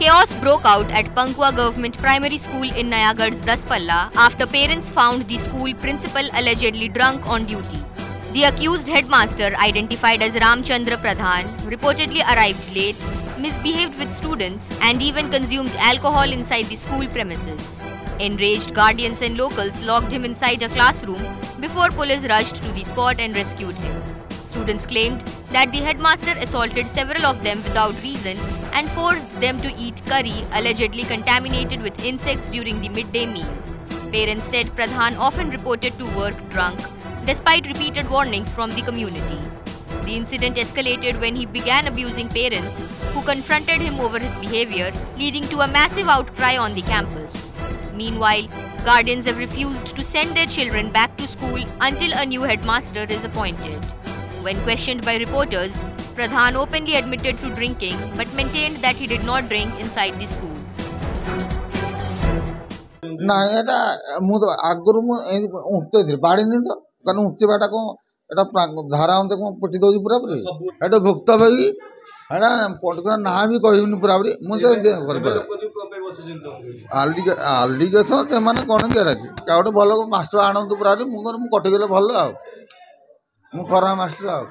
Chaos broke out at Pankwa Government Primary School in Nayagarh's Daspalla after parents found the school principal allegedly drunk on duty. The accused headmaster, identified as Ramchandra Pradhan, reportedly arrived late, misbehaved with students, and even consumed alcohol inside the school premises. Enraged guardians and locals locked him inside a classroom before police rushed to the spot and rescued him. Students claimed that the headmaster assaulted several of them without reason and forced them to eat curry allegedly contaminated with insects during the midday meal. Parents said Pradhan often reported to work drunk, despite repeated warnings from the community. The incident escalated when he began abusing parents, who confronted him over his behavior, leading to a massive outcry on the campus. Meanwhile, guardians have refused to send their children back to school until a new headmaster is appointed. When questioned by reporters, Pradhan openly admitted to drinking but maintained that he did not drink inside the school. ना এটা মু তো আগরু মু উঠতে পারিনি তো কারণ উঠছেবাটা কোন এটা ধারা অনুতে কোন পটি দউছি পুরা পুরি এটা ভুক্তভোগী এটা পর্টিকুলার না भी কইনি পুরা পুরি মু তো করে পারে আলিগেশন ସେମାନେ কোন কি রাখি কাউଟେ ଭଲ ମାଷ୍ଟର ଆଣନ୍ତୁ ପୁରା ମୁ କଟିଗଲେ ଭଲ ଆଉ ମୁଁ ଖରା ମାଷ୍ଟର ଆଉ